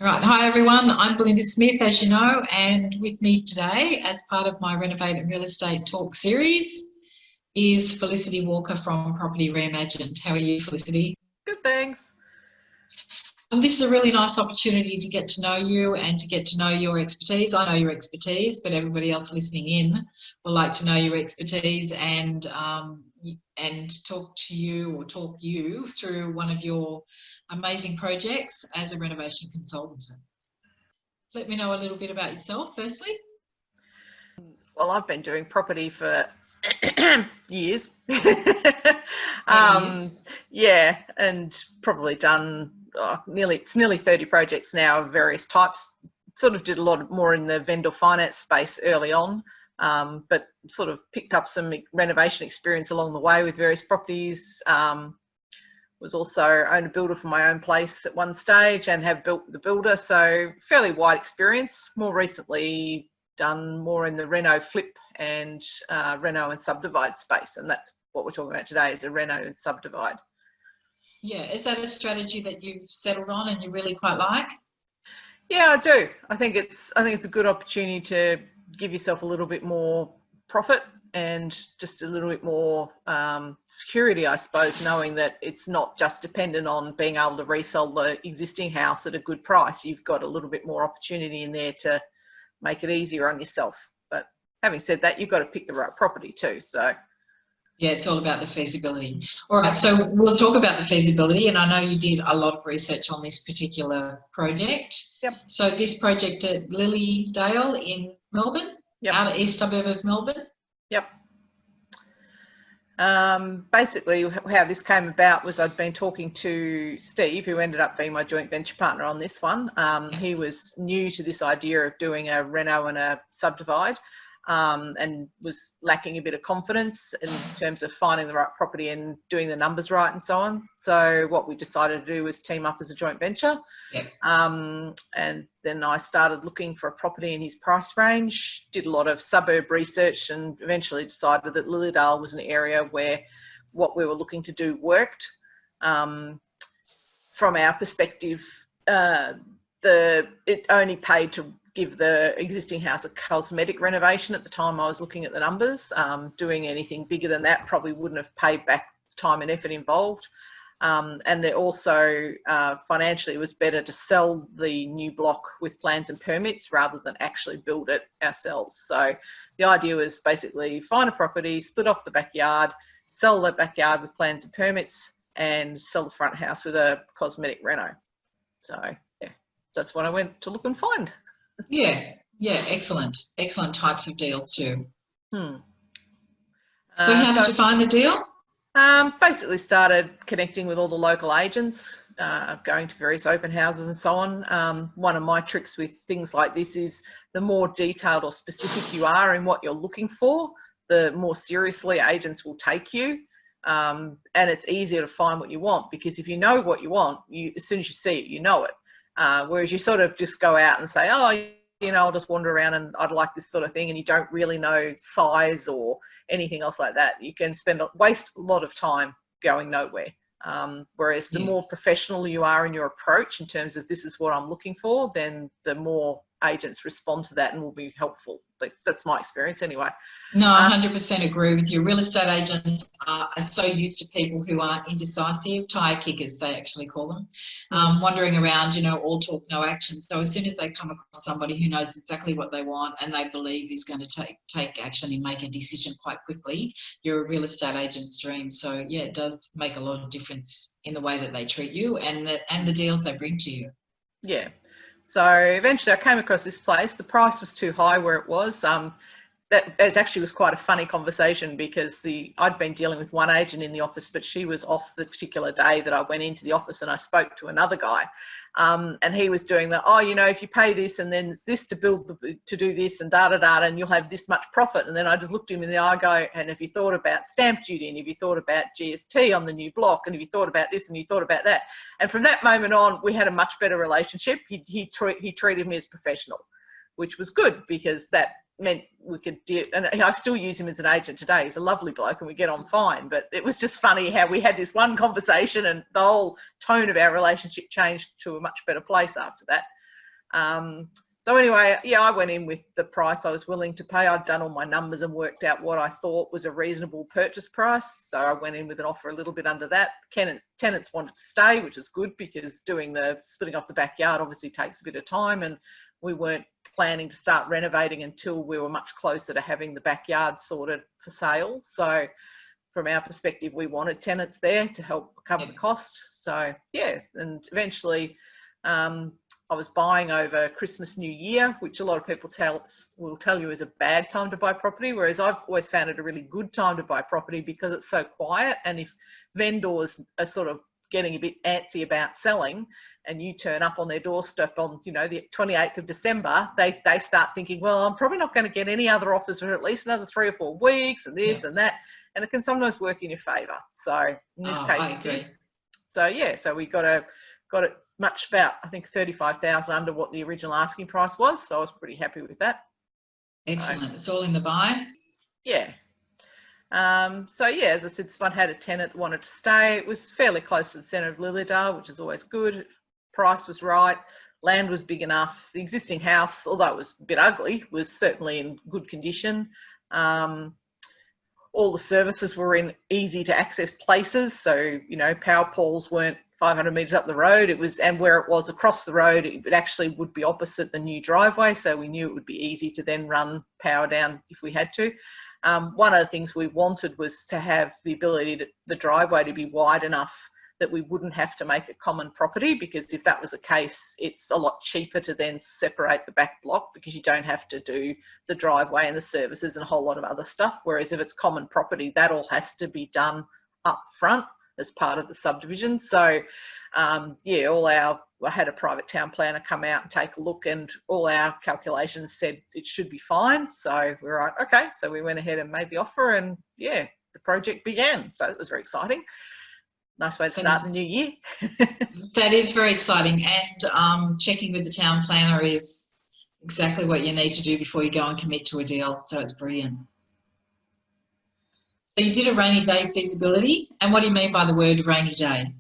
All right. Hi, everyone. I'm Belinda Smith, as you know, and with me today, as part of my Renovate and Real Estate talk series, is Felicity Walker from Property Reimagined. How are you, Felicity? Good, thanks. This is a really nice opportunity to get to know you and to get to know your expertise. I know your expertise, but everybody else listening in would like to know your expertise and talk to you or talk you through one of your amazing projects as a renovation consultant. Let me know a little bit about yourself, firstly. Well, I've been doing property for years. Yeah, and probably done it's nearly 30 projects now of various types. Sort of did a lot more in the vendor finance space early on, but sort of picked up some renovation experience along the way with various properties. Was also owned a builder for my own place at one stage and have built the builder, so fairly wide experience. More recently done more in the reno flip and reno and subdivide space, and that's what we're talking about today, is a reno and subdivide. Yeah, is that a strategy that you've settled on and you really quite like? Yeah, I do. I think it's a good opportunity to give yourself a little bit more profit and just a little bit more security, I suppose, knowing that it's not just dependent on being able to resell the existing house at a good price. You've got a little bit more opportunity in there to make it easier on yourself. But having said that, you've got to pick the right property too. So yeah, it's all about the feasibility. All right, so we'll talk about the feasibility, and I know you did a lot of research on this particular project. Yep. So this project at Lilydale in Melbourne, yep. Outer east suburb of Melbourne. Yep. Basically, how this came about was I'd been talking to Steve, who ended up being my joint venture partner on this one. He was new to this idea of doing a reno and a subdivide, and was lacking a bit of confidence in terms of finding the right property and doing the numbers right and so on. So what we decided to do was team up as a joint venture. Yep. And then I started looking for a property in his price range, did a lot of suburb research, and eventually decided that Lilydale was an area where what we were looking to do worked. From our perspective, it only paid to give the existing house a cosmetic renovation at the time I was looking at the numbers. Doing anything bigger than that probably wouldn't have paid back the time and effort involved. And there also financially it was better to sell the new block with plans and permits rather than actually build it ourselves. So the idea was basically find a property, split off the backyard, sell that backyard with plans and permits, and sell the front house with a cosmetic reno. So yeah, that's what I went to look and find. Yeah, excellent types of deals too. So how did you find the deal? Basically started connecting with all the local agents, going to various open houses and so on. One of my tricks with things like this is the more detailed or specific you are in what you're looking for, the more seriously agents will take you. And it's easier to find what you want, because if you know what you want, as soon as you see it, you know it. Whereas you sort of just go out and say, oh, you know, I'll just wander around and I'd like this sort of thing, and you don't really know size or anything else like that. You can waste a lot of time going nowhere. Whereas the more professional you are in your approach in terms of this is what I'm looking for, then the more agents respond to that and will be helpful. That's my experience anyway. No, I 100% agree with you. Real estate agents are so used to people who are indecisive, tire kickers, they actually call them, wandering around, you know, all talk, no action. So as soon as they come across somebody who knows exactly what they want and they believe is going to take action and make a decision quite quickly, you're a real estate agent's dream. So yeah, it does make a lot of difference in the way that they treat you and the deals they bring to you. Yeah. So eventually I came across this place. The price was too high where it was. That actually was quite a funny conversation, because I'd been dealing with one agent in the office, but she was off the particular day that I went into the office, and I spoke to another guy, and he was doing the, oh, you know, if you pay this and then it's this to do this and and you'll have this much profit. And then I just looked him in the eye, go, and have you thought about stamp duty, and have you thought about GST on the new block, and have you thought about this and you thought about that? And from that moment on, we had a much better relationship. He treated me as professional, which was good, because that meant we could deal, and I still use him as an agent today. He's a lovely bloke and we get on fine, but it was just funny how we had this one conversation and the whole tone of our relationship changed to a much better place after that. So anyway, yeah, I went in with the price I was willing to pay. I'd done all my numbers and worked out what I thought was a reasonable purchase price. So I went in with an offer a little bit under that. Tenants wanted to stay, which is good, because doing the splitting off the backyard obviously takes a bit of time, and we weren't planning to start renovating until we were much closer to having the backyard sorted for sale. So from our perspective, we wanted tenants there to help cover the cost. So yeah, and eventually I was buying over Christmas, New Year, which a lot of people will tell you is a bad time to buy property, whereas I've always found it a really good time to buy property because it's so quiet. And if vendors are sort of getting a bit antsy about selling, and you turn up on their doorstep on, you know, the 28th of December, they start thinking, well, I'm probably not going to get any other offers for at least another 3 or 4 weeks, and this and that, and it can sometimes work in your favour. So in this case, I agree. So yeah, so we got it much about, I think, 35,000 under what the original asking price was. So I was pretty happy with that. Excellent. It's all in the buy. Yeah. So yeah, as I said, this one had a tenant that wanted to stay. It was fairly close to the centre of Lilydale, which is always good. Price was right. Land was big enough. The existing house, although it was a bit ugly, was certainly in good condition. All the services were in easy to access places. So, you know, power poles weren't 500 metres up the road. It was, and where it was across the road, it actually would be opposite the new driveway. So we knew it would be easy to then run power down if we had to. One of the things we wanted was to have the ability to the driveway to be wide enough that we wouldn't have to make it common property, because if that was the case, it's a lot cheaper to then separate the back block, because you don't have to do the driveway and the services and a whole lot of other stuff. Whereas if it's common property, that all has to be done up front as part of the subdivision. So yeah, I had a private town planner come out and take a look, and all our calculations said it should be fine. So we were like, okay, so we went ahead and made the offer, and yeah, the project began. So it was very exciting. Nice way to start the new year. That is very exciting, and checking with the town planner is exactly what you need to do before you go and commit to a deal. So it's brilliant. So you did a rainy day feasibility, and what do you mean by the word rainy day?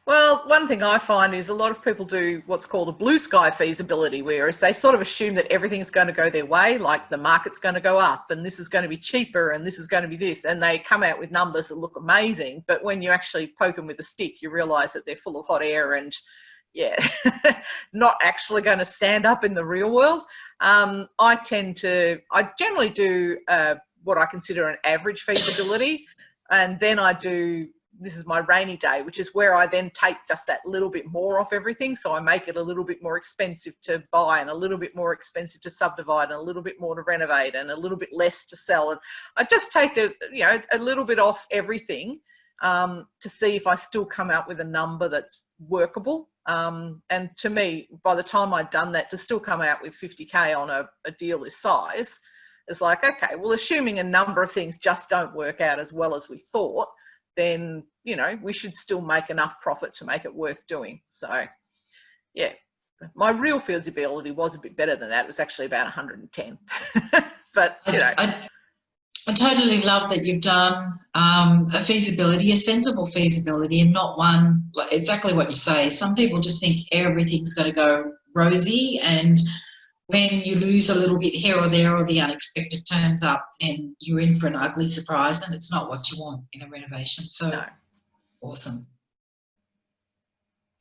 Well, one thing I find is a lot of people do what's called a blue sky feasibility, whereas they sort of assume that everything's going to go their way, like the market's going to go up and this is going to be cheaper and this is going to be this, and they come out with numbers that look amazing, but when you actually poke them with a stick, you realise that they're full of hot air and, yeah, not actually going to stand up in the real world. I generally do what I consider an average feasibility, and then this is my rainy day, which is where I then take just that little bit more off everything. So I make it a little bit more expensive to buy and a little bit more expensive to subdivide and a little bit more to renovate and a little bit less to sell. And I just take a little bit off everything to see if I still come out with a number that's workable. And to me, by the time I'd done that, to still come out with 50K on a deal this size, it's like, okay, well, assuming a number of things just don't work out as well as we thought, then, you know, we should still make enough profit to make it worth doing. So, yeah, my real feasibility was a bit better than that. It was actually about 110. But, you know. I totally love that you've done a feasibility, a sensible feasibility, and not one, like exactly what you say. Some people just think everything's going to go rosy, and when you lose a little bit here or there, or the unexpected turns up, and you're in for an ugly surprise, and it's not what you want in a renovation. So no. Awesome.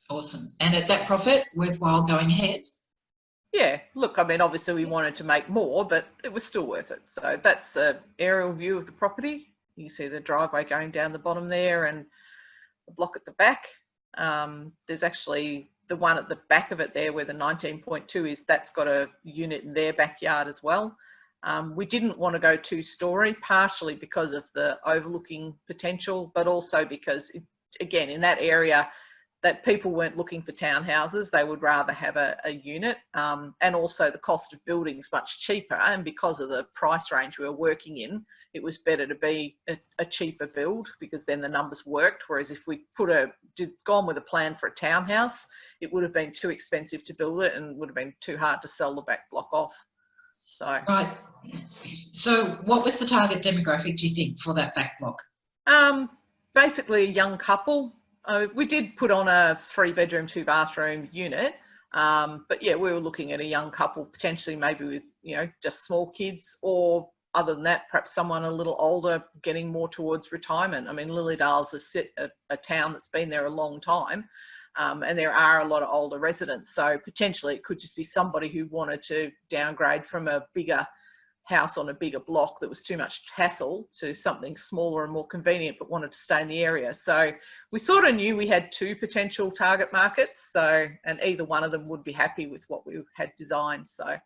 Awesome. And at that profit, worthwhile going ahead? Yeah, look, I mean, obviously we wanted to make more, but it was still worth it. So that's an aerial view of the property. You see the driveway going down the bottom there and the block at the back. There's actually the one at the back of it there where the 19.2 is, that's got a unit in their backyard as well. We didn't want to go 2-story, partially because of the overlooking potential, but also because, again, in that area, that people weren't looking for townhouses, they would rather have a unit, and also the cost of building is much cheaper, and because of the price range we were working in, it was better to be a cheaper build, because then the numbers worked. Whereas if we gone with a plan for a townhouse, it would have been too expensive to build it and would have been too hard to sell the back block off. So right. So what was the target demographic, do you think, for that back block? Basically a young couple. We did put on a 3-bedroom, 2-bathroom unit. But yeah, we were looking at a young couple, potentially maybe with, you know, just small kids, or other than that, perhaps someone a little older getting more towards retirement. I mean, Lilydale's a town that's been there a long time, and there are a lot of older residents. So potentially it could just be somebody who wanted to downgrade from a bigger house on a bigger block that was too much hassle to something smaller and more convenient, but wanted to stay in the area. So we sort of knew we had two potential target markets. So, and either one of them would be happy with what we had designed. So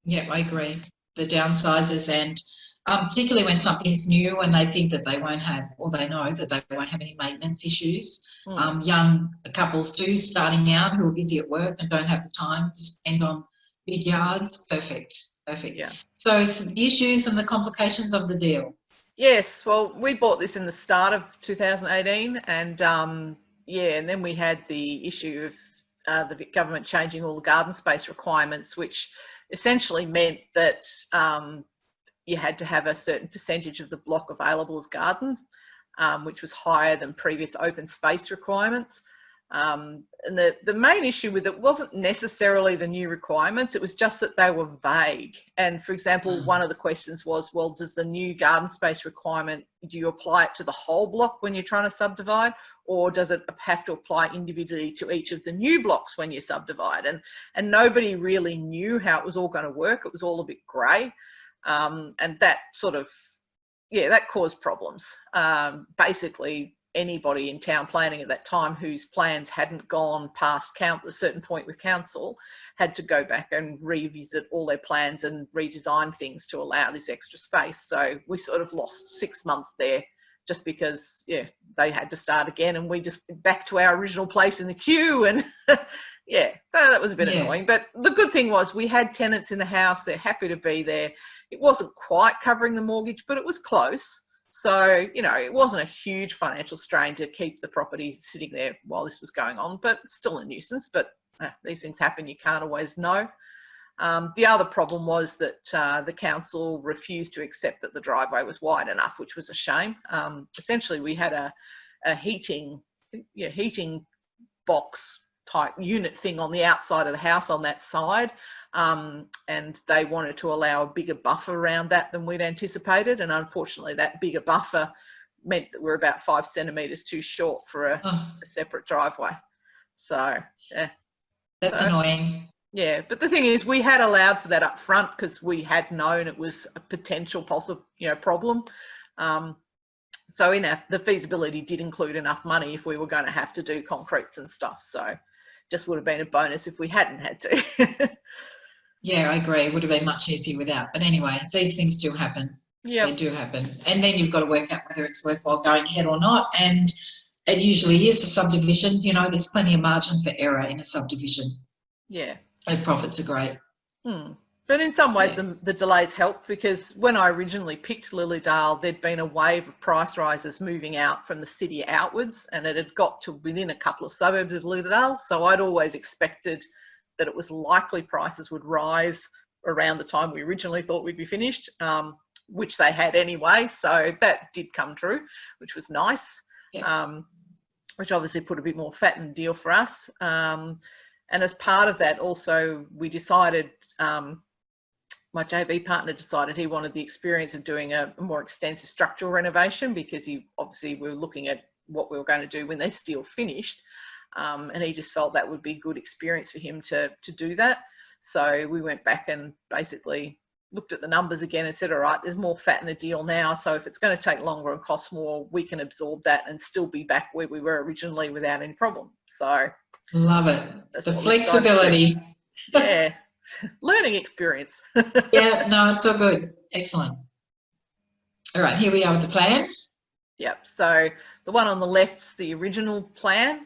yeah, I agree. The downsizers, and particularly when something is new and they think that they won't have, or they know that they won't have any maintenance issues. Young couples too, starting out, who are busy at work and don't have the time to spend on big yards. Perfect. yeah. So some issues and the complications of the deal. Yes, well, we bought this in the start of 2018, and yeah, and then we had the issue of the government changing all the garden space requirements, which essentially meant that you had to have a certain percentage of the block available as gardens, which was higher than previous open space requirements. And the main issue with it wasn't necessarily the new requirements, it was just that they were vague. And for example, one of the questions was, well, does the new garden space requirement, do you apply it to the whole block when you're trying to subdivide, or does it have to apply individually to each of the new blocks when you subdivide? And nobody really knew how it was all going to work. It was all a bit grey, and that sort of, yeah, that caused problems. Basically, anybody in town planning at that time whose plans hadn't gone past a certain point with council had to go back and revisit all their plans and redesign things to allow this extra space. So we sort of lost 6 months there just because, yeah, they had to start again, and we just back to our original place in the queue. And yeah, so that was a bit annoying. But the good thing was we had tenants in the house. They're happy to be there. It wasn't quite covering the mortgage, but it was close. So, you know, it wasn't a huge financial strain to keep the property sitting there while this was going on, but still a nuisance. But these things happen, you can't always know. The other problem was that the council refused to accept that the driveway was wide enough, which was a shame. Essentially, we had a heating box type unit thing on the outside of the house on that side, and they wanted to allow a bigger buffer around that than we'd anticipated, and unfortunately that bigger buffer meant that we're about 5 centimetres too short for a separate driveway. So yeah, that's annoying. Yeah, but the thing is, we had allowed for that up front because we had known it was a potential possible, you know, problem. So the feasibility did include enough money if we were going to have to do concretes and stuff. So just would have been a bonus if we hadn't had to. Yeah, I agree. It would have been much easier without. But anyway, these things do happen. Yeah, they do happen. And then you've got to work out whether it's worthwhile going ahead or not. And it usually is a subdivision. You know, there's plenty of margin for error in a subdivision. Yeah. And profits are great. But in some ways, the delays helped, because when I originally picked Lilydale, there'd been a wave of price rises moving out from the city outwards, and it had got to within a couple of suburbs of Lilydale. So I'd always expected that it was likely prices would rise around the time we originally thought we'd be finished, which they had anyway. So that did come true, which was nice, which obviously put a bit more fat in the deal for us. And as part of that, also, we decided, my JV partner decided he wanted the experience of doing a more extensive structural renovation, because we were looking at what we were going to do when this deal finished. And he just felt that would be good experience for him to do that. So we went back and basically looked at the numbers again and said, all right, there's more fat in the deal now. So if it's going to take longer and cost more, we can absorb that and still be back where we were originally without any problem. So love it. The flexibility. Yeah. Learning experience. Yeah, no, it's all good. Excellent. All right, here we are with the plans. Yep. So the one on the left's the original plan,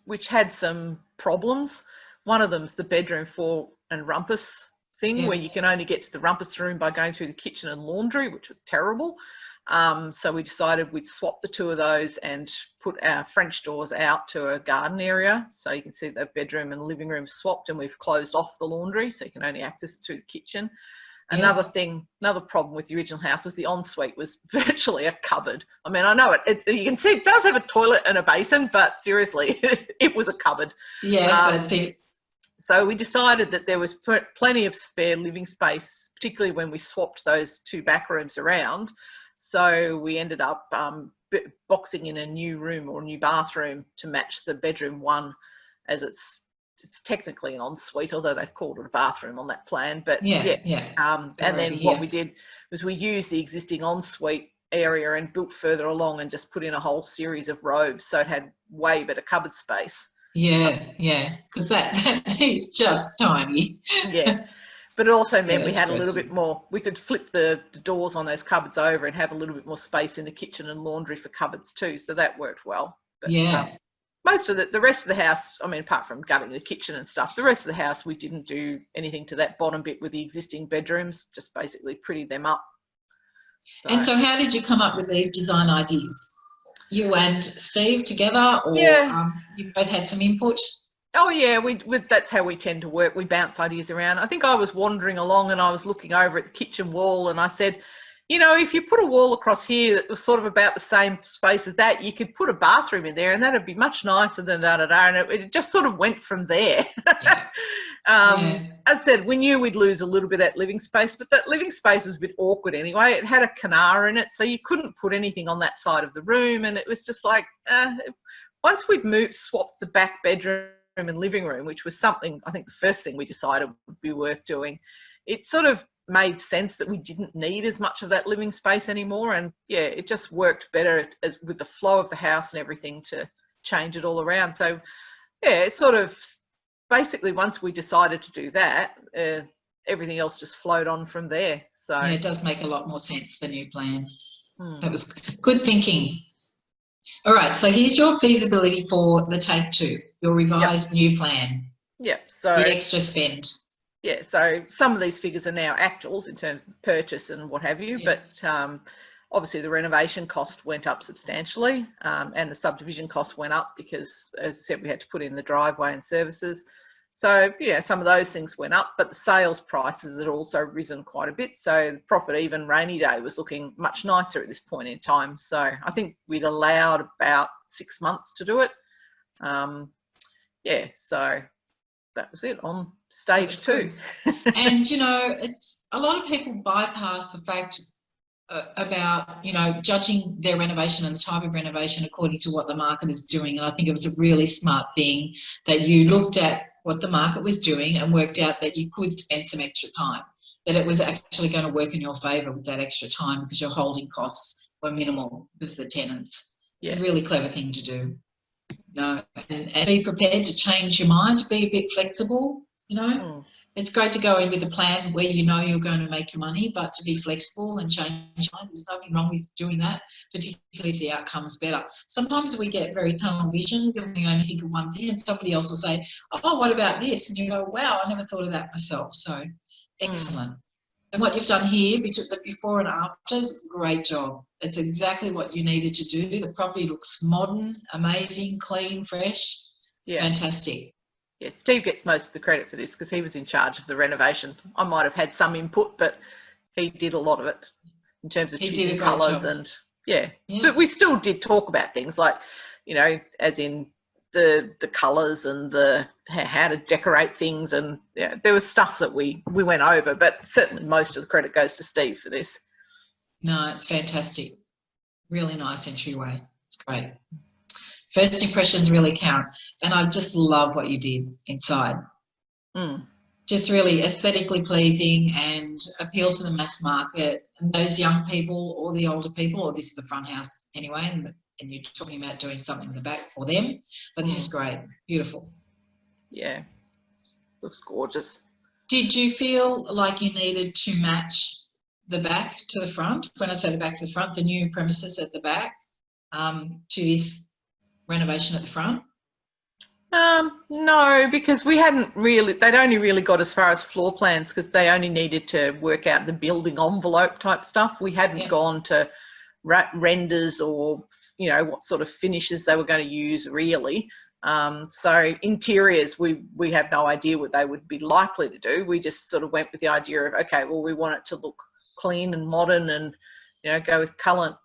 which had some problems. One of them's the bedroom for and Rumpus thing, where you can only get to the Rumpus room by going through the kitchen and laundry, which was terrible. So we decided we'd swap the two of those and put our French doors out to a garden area. So you can see the bedroom and the living room swapped, and we've closed off the laundry, so you can only access it through the kitchen. Another problem with the original house was the ensuite was virtually a cupboard. I mean, I know you can see it does have a toilet and a basin, but seriously, it was a cupboard. Yeah, that's it. So we decided that there was plenty of spare living space, particularly when we swapped those 2 back rooms around. So we ended up boxing in a new room or a new bathroom to match the bedroom 1, as it's technically an ensuite, although they've called it a bathroom on that plan. But and then what we did was we used the existing ensuite area and built further along and just put in a whole series of robes, so it had way better cupboard space. Because that is just tiny. But it also meant we had a little bit more, we could flip the doors on those cupboards over and have a little bit more space in the kitchen and laundry for cupboards too, so that worked well. But most of the rest of the house, I mean, apart from gutting the kitchen and stuff, the rest of the house we didn't do anything to that bottom bit with the existing bedrooms, just basically prettied them up. And so how did you come up with these design ideas? You and Steve together, or you both had some input? Oh yeah, that's how we tend to work. We bounce ideas around. I think I was wandering along and I was looking over at the kitchen wall and I said, you know, if you put a wall across here that was sort of about the same space as that, you could put a bathroom in there and that'd be much nicer than and it just sort of went from there. As I said, we knew we'd lose a little bit of that living space, but that living space was a bit awkward anyway. It had a canard in it, so you couldn't put anything on that side of the room, and it was just like, once we'd swapped the back bedroom and living room, which was something, I think the first thing we decided would be worth doing, it sort of made sense that we didn't need as much of that living space anymore. And it just worked better with the flow of the house and everything to change it all around. So it sort of basically, once we decided to do that, everything else just flowed on from there. So it does make a lot more sense, the new plan. That was good thinking. All right, so here's your feasibility for the take 2, your revised new plan. So the extra spend. So some of these figures are now actuals in terms of the purchase and what have you, but obviously the renovation cost went up substantially, and the subdivision cost went up because, as I said, we had to put in the driveway and services. So some of those things went up, but the sales prices had also risen quite a bit. So the profit even rainy day was looking much nicer at this point in time. So I think we'd allowed about 6 months to do it. So that was it on stage 2. And, you know, it's a lot of people bypass the fact about, you know, judging their renovation and the type of renovation according to what the market is doing. And I think it was a really smart thing that you looked at what the market was doing and worked out that you could spend some extra time, that it was actually going to work in your favour with that extra time because your holding costs were minimal because the tenants. It's a really clever thing to do. You know, and be prepared to change your mind, be a bit flexible, you know. It's great to go in with a plan where you know you're going to make your money, but to be flexible and change your mind, there's nothing wrong with doing that, particularly if the outcome's better. Sometimes we get very tunnel vision, you only think of one thing, and somebody else will say, oh, what about this? And you go, wow, I never thought of that myself. So excellent. And what you've done here, the before and afters, great job. It's exactly what you needed to do. The property looks modern, amazing, clean, fresh, fantastic. Yeah, Steve gets most of the credit for this because he was in charge of the renovation. I might have had some input, but he did a lot of it in terms of choosing colours and But we still did talk about things like, you know, as in the colours and how to decorate things, and there was stuff that we went over, but certainly most of the credit goes to Steve for this. No, it's fantastic. Really nice entryway. It's great. First impressions really count, and I just love what you did inside. Just really aesthetically pleasing and appeal to the mass market and those young people or the older people, or this is the front house anyway, and you're talking about doing something in the back for them, but this is great. Beautiful. Yeah. Looks gorgeous. Did you feel like you needed to match the back to the front? When I say the back to the front, the new premises at the back, to this renovation at the front? No, because we hadn't really, they'd only really got as far as floor plans because they only needed to work out the building envelope type stuff. We hadn't gone to renders or, you know, what sort of finishes they were going to use really. So interiors, we have no idea what they would be likely to do. We just sort of went with the idea of, okay, well, we want it to look clean and modern and, you know, go with current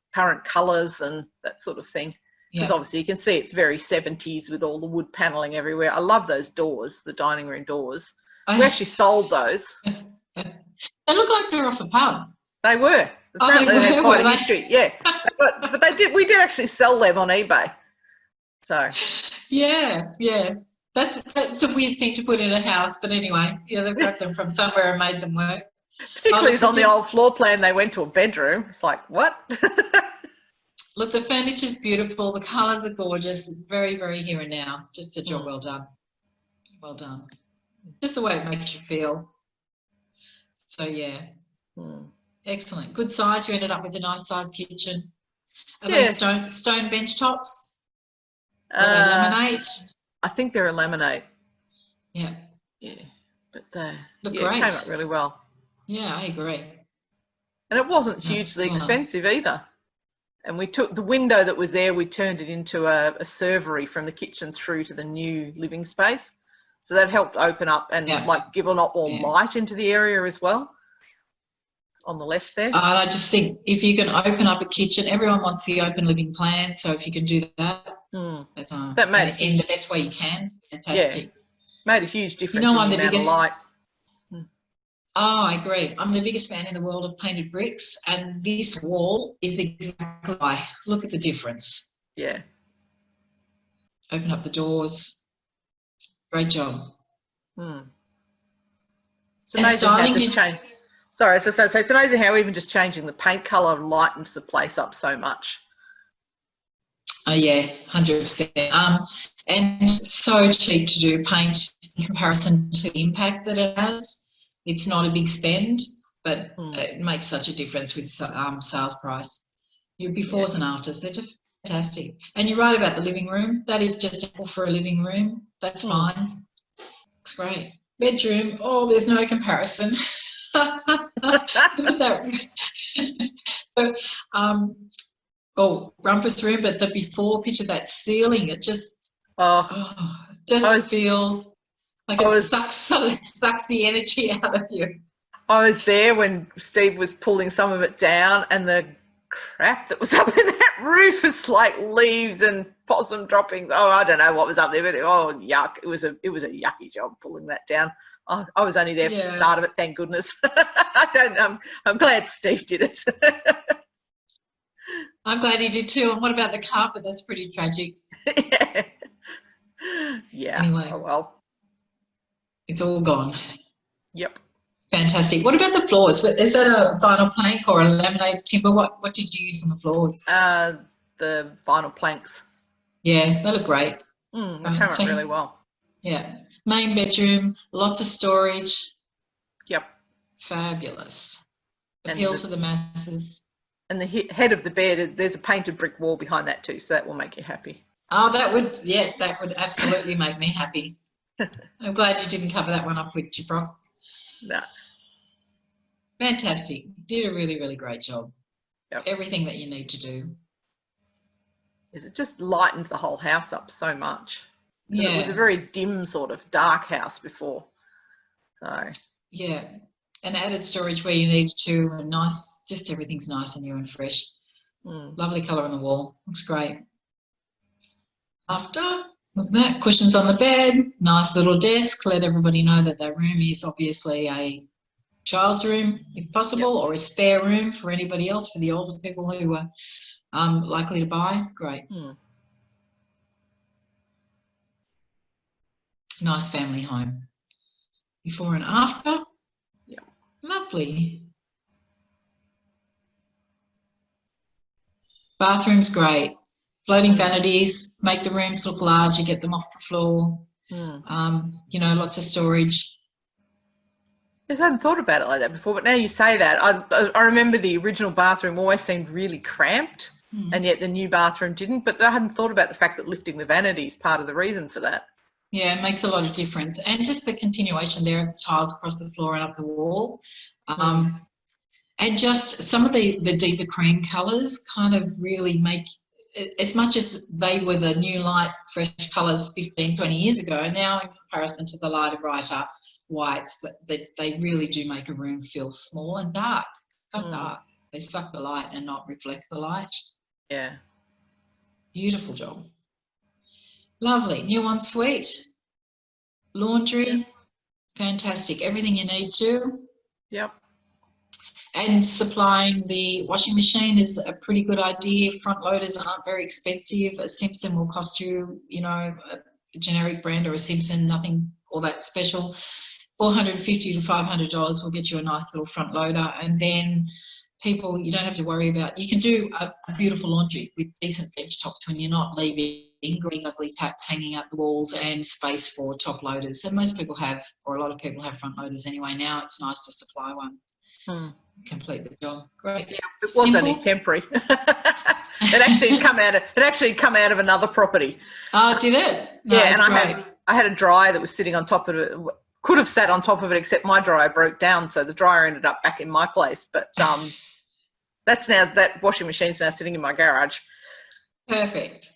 colours and that sort of thing. Because obviously you can see it's very 70s with all the wood paneling everywhere. I love those doors, the dining room doors. We actually sold those. They look like they're off a pub. They were. Apparently they had quite a history. Yeah. But we did actually sell them on eBay. So. Yeah. That's a weird thing to put in a house, but anyway, they've got them from somewhere and made them work. Particularly on the old floor plan, they went to a bedroom. It's like, what? Look, the furniture's beautiful. The colours are gorgeous. Very, very here and now. Just a job well done. Well done. Just the way it makes you feel. So, yeah. Excellent. Good size. You ended up with a nice sized kitchen. Are they stone bench tops? Are they laminate? I think they're a laminate. Yeah. Yeah. But they look great. It came up really well. Yeah, I agree. And it wasn't hugely expensive either. And we took the window that was there, we turned it into a servery from the kitchen through to the new living space. So that helped open up and like give a lot more light into the area as well. On the left there. I just think if you can open up a kitchen, everyone wants the open living plan. So if you can do that, that's that made it in the best way you can. Fantastic. Yeah, made a huge difference. I'm the biggest light. Oh, I agree. I'm the biggest fan in the world of painted bricks, and this wall is exactly why. Look at the difference. Yeah. Open up the doors. Great job. It's amazing how just change. Sorry, so it's amazing how even just changing the paint colour lightens the place up so much. Oh yeah, 100%. And so cheap to do paint in comparison to the impact that it has. It's not a big spend, but it makes such a difference with sales price. Your befores and afters, they're just fantastic. And you're right about the living room. That is just ample for a living room. That's fine. It's great. Bedroom, there's no comparison. Look at that. So, Rumpus room, but the before picture, that ceiling, it just feels like it sucks the energy out of you. I was there when Steve was pulling some of it down, and the crap that was up in that roof is like leaves and possum droppings. I don't know what was up there, but yuck! It was a yucky job pulling that down. I was only there for the start of it, thank goodness. I'm glad Steve did it. I'm glad he did too. And what about the carpet? That's pretty tragic. Yeah. Anyway. Oh well. It's all gone. Yep. Fantastic. What about the floors? Is that a vinyl plank or a laminated timber? What did you use on the floors? The vinyl planks. Yeah, they look great. They came out really well. Yeah. Main bedroom, lots of storage. Yep. Fabulous. Appeal to the masses. And the head of the bed, there's a painted brick wall behind that too, so that will make you happy. Oh, that would absolutely make me happy. I'm glad you didn't cover that one up with gyprock. No. Fantastic. Did a really, really great job. Yep. Everything that you need to do. It just lightened the whole house up so much. Yeah. It was a very dim sort of dark house before. So. Yeah. And added storage where you need to, and nice, just everything's nice and new and fresh. Lovely colour on the wall. Looks great. After, look at that, cushions on the bed, nice little desk. Let everybody know that that room is obviously a child's room, if possible, or a spare room for anybody else, for the older people who are likely to buy. Great. Nice family home. Before and after. Yep. Lovely. Bathroom's great. Floating vanities, make the rooms look large, you get them off the floor. Lots of storage. Yes, I hadn't thought about it like that before, but now you say that, I remember the original bathroom always seemed really cramped, and yet the new bathroom didn't, but I hadn't thought about the fact that lifting the vanity is part of the reason for that. Yeah, it makes a lot of difference. And just the continuation there of the tiles across the floor and up the wall. And just some of the deeper cream colours kind of really make, as much as they were the new light, fresh colours 15, 20 years ago, now in comparison to the lighter, brighter whites, that they really do make a room feel small and dark. Dark. They suck the light and not reflect the light. Yeah. Beautiful job. Lovely. New ensuite, laundry, fantastic. Everything you need to. Yep. And supplying the washing machine is a pretty good idea. Front loaders aren't very expensive. A Simpson will cost you, you know, a generic brand or a Simpson, nothing all that special. $450 to $500 will get you a nice little front loader. And then people, you don't have to worry about, you can do a beautiful laundry with decent bench tops when you're not leaving green ugly taps hanging out the walls and space for top loaders. And most people have, or a lot of people have front loaders anyway. Now it's nice to supply one. Complete the job. Great. Yeah, it was Simple. only temporary. It actually come out of another property. Oh, did it? No, yeah, and great. I had a dryer that was sitting on top of it. Could have sat on top of it, except my dryer broke down, so the dryer ended up back in my place. But that washing machine's now sitting in my garage. Perfect.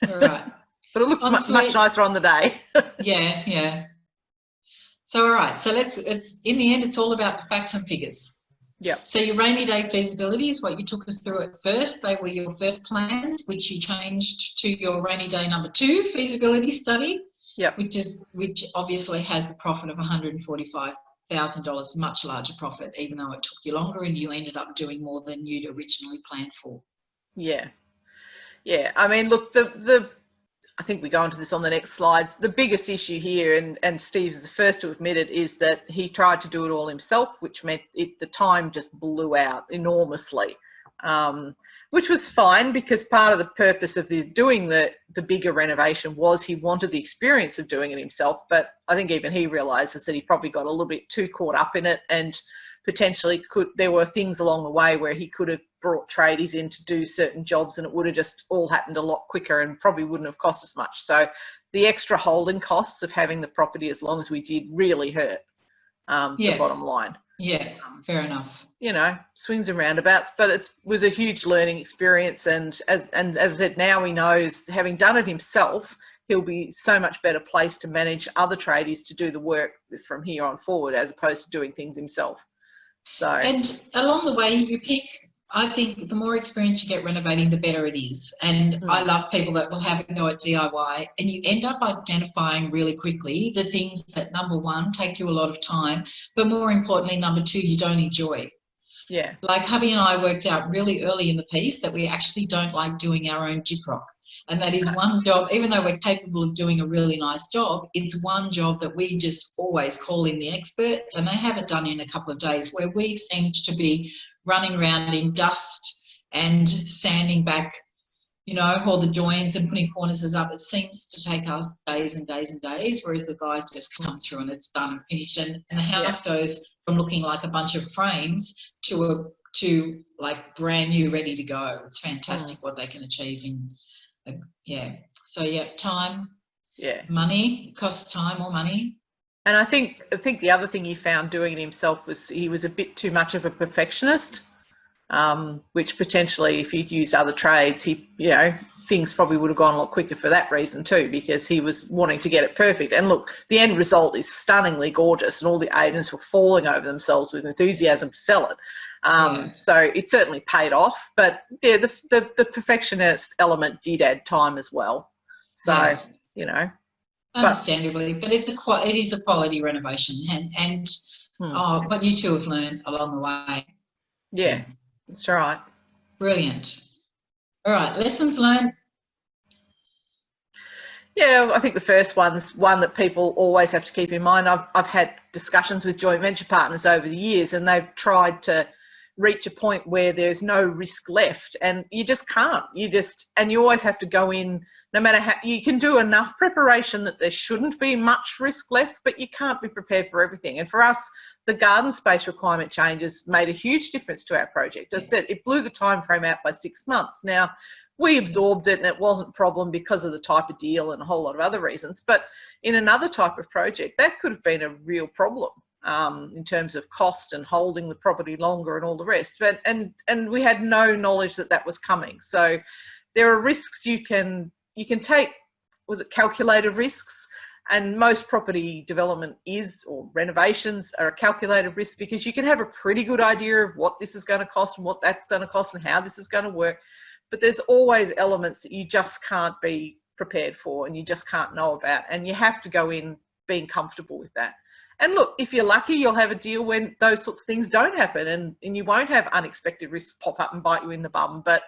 All right. But it looked much nicer on the day. Yeah. So, all right. So it's in the end, it's all about the facts and figures. Yeah. So your rainy day feasibility is what you took us through at first. They were your first plans, which you changed to your rainy day number 2 feasibility study. Yeah. Which obviously has a profit of $145,000, much larger profit, even though it took you longer and you ended up doing more than you'd originally planned for. Yeah. Yeah. I mean, look, I think we go into this on the next slides. The biggest issue here, and Steve's the first to admit it, is that he tried to do it all himself, which meant the time just blew out enormously, which was fine because part of the purpose of doing the bigger renovation was he wanted the experience of doing it himself. But I think even he realises that he probably got a little bit too caught up in it, and potentially there were things along the way where he could have brought tradies in to do certain jobs and it would have just all happened a lot quicker and probably wouldn't have cost as much. So the extra holding costs of having the property as long as we did really hurt the bottom line. Yeah, fair enough. You know, swings and roundabouts, but it was a huge learning experience. And as I said, now he knows, having done it himself, he'll be so much better placed to manage other tradies to do the work from here on forward, as opposed to doing things himself. So, and along the way you pick, I think the more experience you get renovating, the better it is. And I love people that will have a go at DIY, and you end up identifying really quickly the things that, number 1, take you a lot of time, but more importantly, number 2, you don't enjoy. Yeah. Like hubby and I worked out really early in the piece that we actually don't like doing our own gyprock. And that is one job, even though we're capable of doing a really nice job, it's one job that we just always call in the experts, and they have it done in a couple of days, where we seemed to be running around in dust and sanding back, you know, all the joins and putting cornices up. It seems to take us days and days and days, whereas the guys just come through and it's done and finished. And the house goes from looking like a bunch of frames to like brand new, ready to go. It's fantastic what they can achieve in. So time, money. It costs time or money. And I think the other thing he found doing it himself was he was a bit too much of a perfectionist, which potentially if he'd used other trades, things probably would have gone a lot quicker for that reason too, because he was wanting to get it perfect. And look, the end result is stunningly gorgeous, and all the agents were falling over themselves with enthusiasm to sell it. So it certainly paid off, but the perfectionist element did add time as well. So, understandably, but it is a quality renovation, and but you two have learned along the way. Yeah, that's right. Brilliant. All right, lessons learned. Yeah, I think the first one's one that people always have to keep in mind. I've had discussions with joint venture partners over the years, and they've tried to reach a point where there's no risk left, and you just can't. And you always have to go in, no matter how you can do enough preparation that there shouldn't be much risk left, but you can't be prepared for everything. And for us, the garden space requirement changes made a huge difference to our project. As I said, it blew the time frame out by 6 months. Now, we absorbed it and it wasn't a problem because of the type of deal and a whole lot of other reasons. But in another type of project, that could have been a real problem in terms of cost and holding the property longer and all the rest. But and we had no knowledge that was coming. So there are risks you can take. Was it calculated risks? And most property development or renovations are a calculated risk, because you can have a pretty good idea of what this is going to cost and what that's going to cost and how this is going to work. but there's always elements that you just can't be prepared for and you just can't know about, and you have to go in being comfortable with that. And look, if you're lucky, you'll have a deal when those sorts of things don't happen, and you won't have unexpected risks pop up and bite you in the bum. But,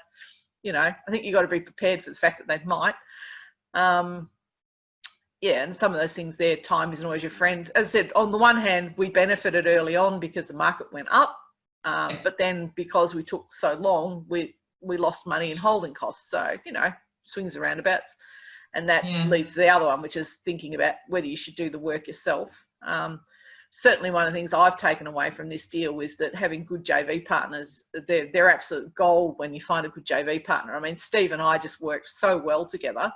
you know, I think you've got to be prepared for the fact that they might. Yeah, and some of those things there, time isn't always your friend. As I said, on the one hand, we benefited early on because the market went up, but then because we took so long, we lost money in holding costs. So, you know, swings and roundabouts. And that leads to the other one, which is thinking about whether you should do the work yourself. Certainly one of the things I've taken away from this deal is that having good JV partners, they're absolute gold when you find a good JV partner. I mean, Steve and I just worked so well together.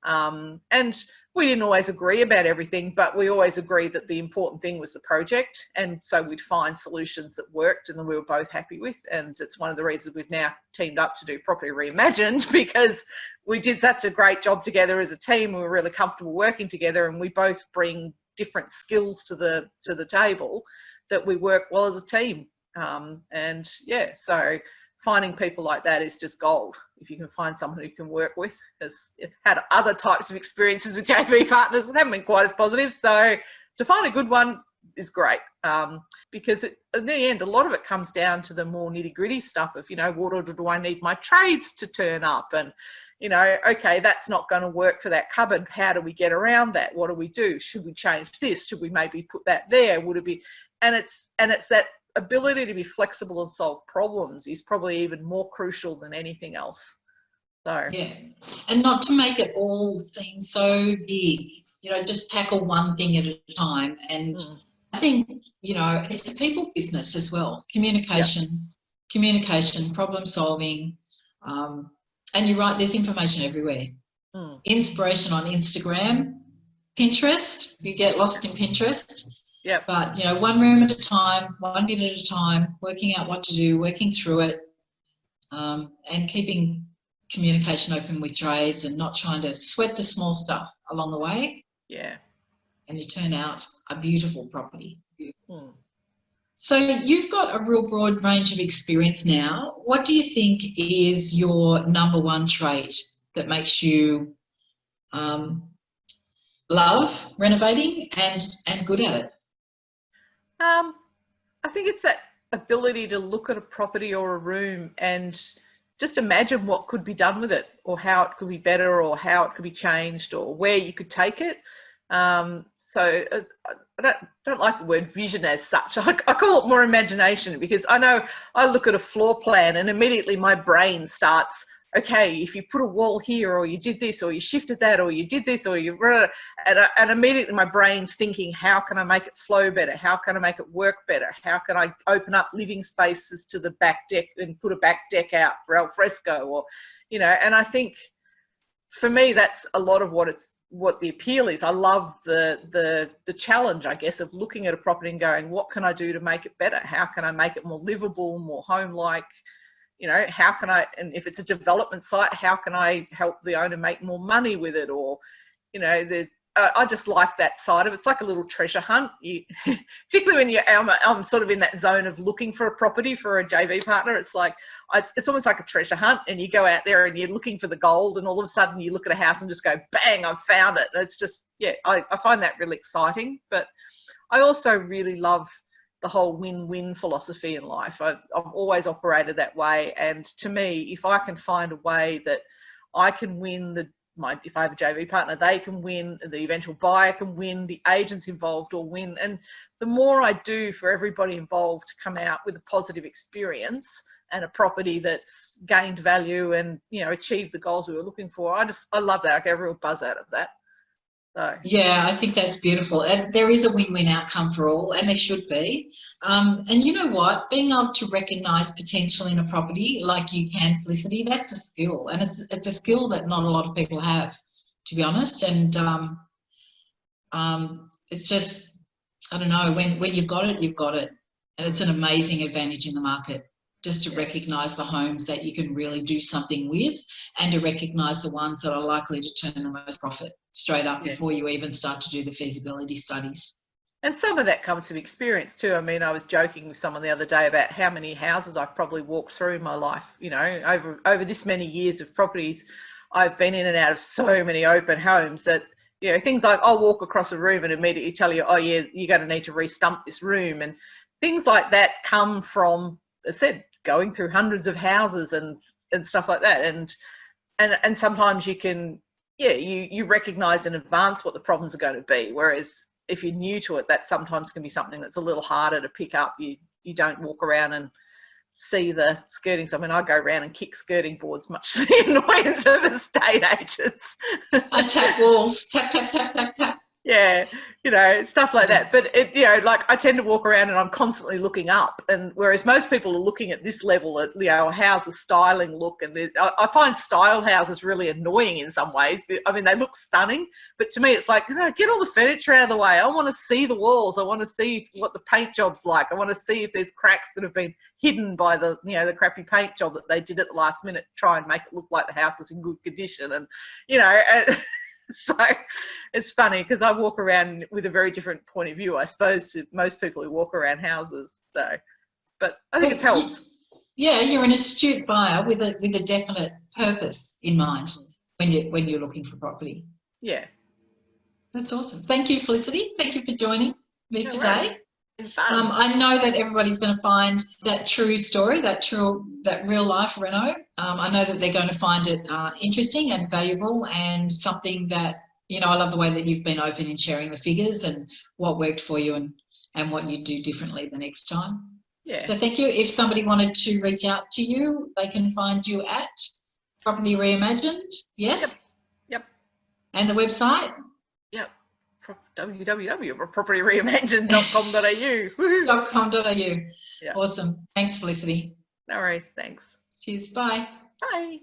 And we didn't always agree about everything, but we always agreed that the important thing was the project. And so we'd find solutions that worked and that we were both happy with. And it's one of the reasons we've now teamed up to do Property Reimagined, because we did such a great job together as a team. We were really comfortable working together, and we both bring different skills to the table that we work well as a team. And yeah, so finding people like that is just gold if you can find someone who you can work with, because I've had other types of experiences with JV partners that haven't been quite as positive. So to find a good one is great, because in the end, a lot of it comes down to the more nitty gritty stuff of, you know, what order do I need my trades to turn up? And, you know, okay, that's not going to work for that cupboard. How do we get around that? What do we do? Should we change this? Should we maybe put that there? Would it be? And it's that ability to be flexible and solve problems is probably even more crucial than anything else. So yeah, and not to make it all seem so big, you know, just tackle one thing at a time. And I think, you know, it's a people business as well. Communication, problem solving, and you're right, there's information everywhere. Inspiration on Instagram, Pinterest, you get lost in Pinterest. Yeah. But, you know, one room at a time, 1 bit at a time, working out what to do, working through it, and keeping communication open with trades and not trying to sweat the small stuff along the way. Yeah. And you turn out a beautiful property. So you've got a real broad range of experience now. What do you think is your number one trait that makes you love renovating and good at it? I think it's that ability to look at a property or a room and just imagine what could be done with it, or how it could be better, or how it could be changed, or where you could take it. So I don't like the word vision as such. I call it more imagination, because I know I look at a floor plan and immediately my brain starts, okay, if you put a wall here, or you did this, or you shifted that, or you did this, or you, and immediately my brain's thinking, how can I make it flow better? How can I make it work better? How can I open up living spaces to the back deck and put a back deck out for al fresco, or, you know? And I think for me, that's a lot of what the appeal is. I love the challenge, I guess, of looking at a property and going, what can I do to make it better? How can I make it more livable, more home-like? You know, how can I, and if it's a development site, how can I help the owner make more money with it? Or, you know, I just like that side of it. It's like a little treasure hunt. Particularly when I'm sort of in that zone of looking for a property for a JV partner. It's like, it's almost like a treasure hunt, and you go out there and you're looking for the gold, and all of a sudden you look at a house and just go, bang, I've found it. And it's just, yeah, I find that really exciting. But I also really love the whole win-win philosophy in life. I've always operated that way. And to me, if I can find a way that I can win if I have a JV partner, they can win, the eventual buyer can win, the agents involved will win. And the more I do for everybody involved to come out with a positive experience and a property that's gained value and, you know, achieved the goals we were looking for, I love that. I get a real buzz out of that. So. Yeah, I think that's beautiful. And there is a win-win outcome for all, and there should be. And you know what? Being able to recognise potential in a property like you can, Felicity, that's a skill. And it's a skill that not a lot of people have, to be honest. And it's just, I don't know, when you've got it, you've got it. And it's an amazing advantage in the market, just to recognise the homes that you can really do something with, and to recognise the ones that are likely to turn the most profit straight up before you even start to do the feasibility studies. And some of that comes from experience too. I mean, I was joking with someone the other day about how many houses I've probably walked through in my life. You know, over this many years of properties, I've been in and out of so many open homes that, you know, things like I'll walk across a room and immediately tell you, oh yeah, you're going to need to re-stump this room, and things like that come from, as I said, going through hundreds of houses and stuff like that. And sometimes you can, yeah, you recognise in advance what the problems are going to be, whereas if you're new to it, that sometimes can be something that's a little harder to pick up. You don't walk around and see the skirtings. I mean, I go around and kick skirting boards, much to the annoyance of estate agents. I tap walls, tap, tap, tap, tap, tap. Yeah, you know, stuff like that. But it, you know, like I tend to walk around and I'm constantly looking up, and whereas most people are looking at this level at, you know, a house's styling look, and I find style houses really annoying in some ways. I mean, they look stunning, but to me it's like, you know, get all the furniture out of the way. I want to see the walls. I want to see what the paint job's like. I want to see if there's cracks that have been hidden by the, you know, the crappy paint job that they did at the last minute to try and make it look like the house is in good condition. And, you know, so it's funny because I walk around with a very different point of view, I suppose, to most people who walk around houses. So, but I think it helps. Yeah, you're an astute buyer with a definite purpose in mind when you're looking for property. Yeah, that's awesome. Thank you, Felicity. Thank you for joining me today. Fun. I know that everybody's going to find that true story, that real life reno. I know that they're going to find it interesting and valuable, and something that, you know, I love the way that you've been open in sharing the figures and what worked for you and what you do differently the next time. Yeah. So thank you. If somebody wanted to reach out to you, they can find you at Property Reimagined. Yes. Yep. And the website. Yep. www.propertyreimagined.com.au. .com.au. Yeah. Awesome. Thanks, Felicity. No worries. Thanks. Cheers. Bye. Bye.